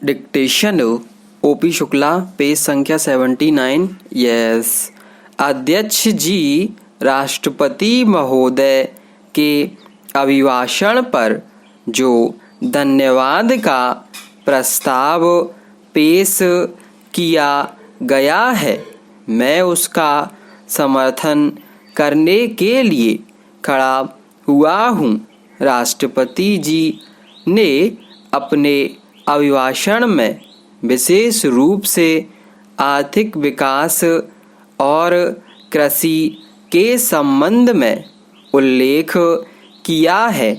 Dictation OP Shukla, page संख्या 79। Yes. अध्यक्ष जी, राष्ट्रपति महोदय के अभिभाषण पर जो धन्यवाद का प्रस्ताव पेश किया गया है, मैं उसका समर्थन करने के लिए खड़ा हुआ हूँ। राष्ट्रपति जी ने अपने अभिभाषण में विशेष रूप से आर्थिक विकास और कृषि के संबंध में उल्लेख किया है।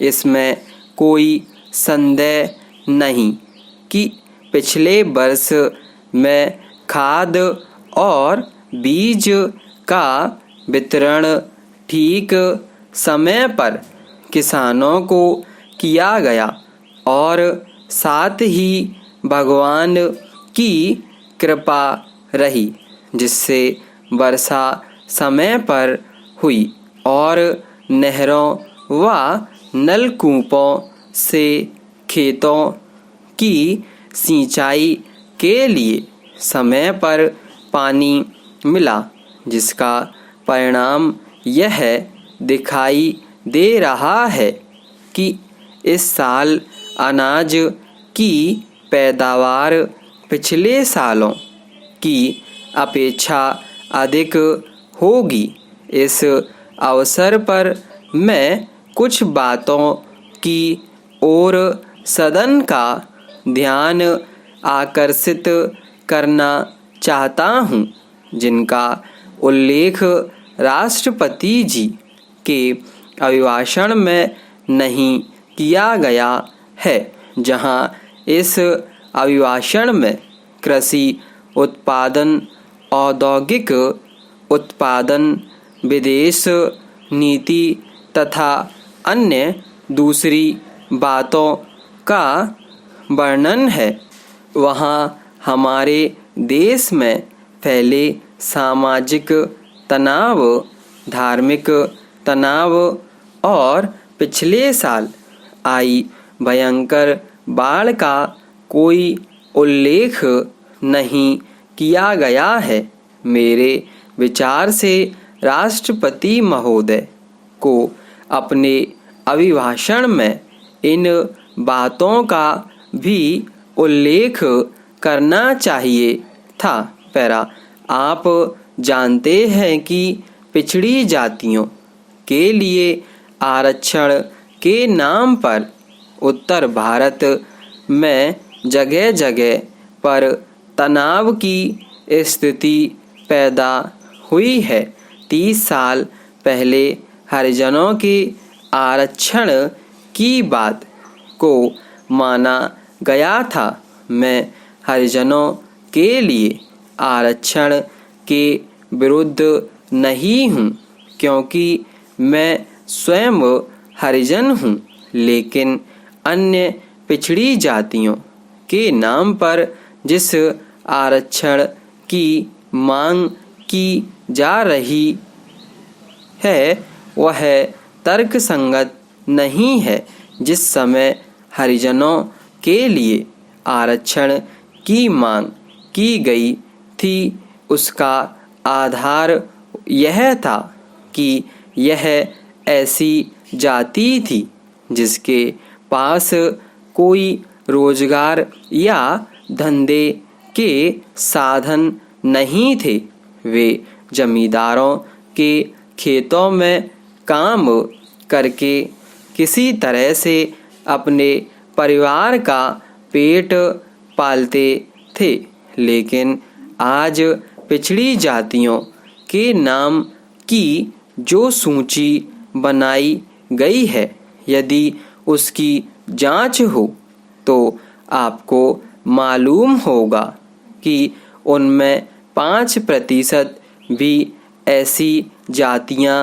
इसमें कोई संदेह नहीं कि पिछले वर्ष में खाद और बीज का वितरण ठीक समय पर किसानों को किया गया और साथ ही भगवान की कृपा रही, जिससे वर्षा समय पर हुई और नहरों व नलकूपों से खेतों की सिंचाई के लिए समय पर पानी मिला, जिसका परिणाम यह दिखाई दे रहा है कि इस साल अनाज की पैदावार पिछले सालों की अपेक्षा अधिक होगी। इस अवसर पर मैं कुछ बातों की ओर सदन का ध्यान आकर्षित करना चाहता हूँ, जिनका उल्लेख राष्ट्रपति जी के अभिभाषण में नहीं किया गया है, जहाँ इस अभिभाषण में कृषि उत्पादन, औद्योगिक उत्पादन, विदेश नीति तथा अन्य दूसरी बातों का वर्णन है। वहाँ हमारे देश में फैले सामाजिक तनाव, धार्मिक तनाव और पिछले साल आई भयंकर बाढ़ का कोई उल्लेख नहीं किया गया है। मेरे विचार से राष्ट्रपति महोदय को अपने अभिभाषण में इन बातों का भी उल्लेख करना चाहिए था। पैरा, आप जानते हैं कि पिछड़ी जातियों के लिए आरक्षण के नाम पर उत्तर भारत में जगह जगह पर तनाव की स्थिति पैदा हुई है। 30 साल पहले हरिजनों के आरक्षण की बात को माना गया था। मैं हरिजनों के लिए आरक्षण के विरुद्ध नहीं हूँ, क्योंकि मैं स्वयं हरिजन हूँ, लेकिन अन्य पिछड़ी जातियों के नाम पर जिस आरक्षण की मांग की जा रही है, वह तर्कसंगत नहीं है। जिस समय हरिजनों के लिए आरक्षण की मांग की गई थी, उसका आधार यह था कि यह ऐसी जाति थी जिसके पास कोई रोजगार या धंधे के साधन नहीं थे। वे जमींदारों के खेतों में काम करके किसी तरह से अपने परिवार का पेट पालते थे। लेकिन आज पिछड़ी जातियों के नाम की जो सूची बनाई गई है, यदि उसकी जांच हो तो आपको मालूम होगा कि उनमें 5% भी ऐसी जातियां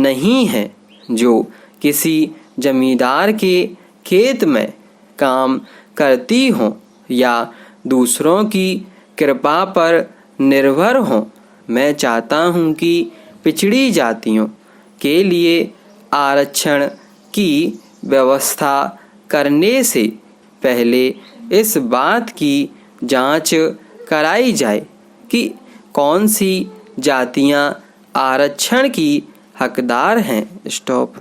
नहीं हैं जो किसी जमींदार के खेत में काम करती हों या दूसरों की कृपा पर निर्भर हों। मैं चाहता हूं कि पिछड़ी जातियों के लिए आरक्षण की व्यवस्था करने से पहले इस बात की जांच कराई जाए कि कौन सी जातियां आरक्षण की हकदार हैं। स्टॉप।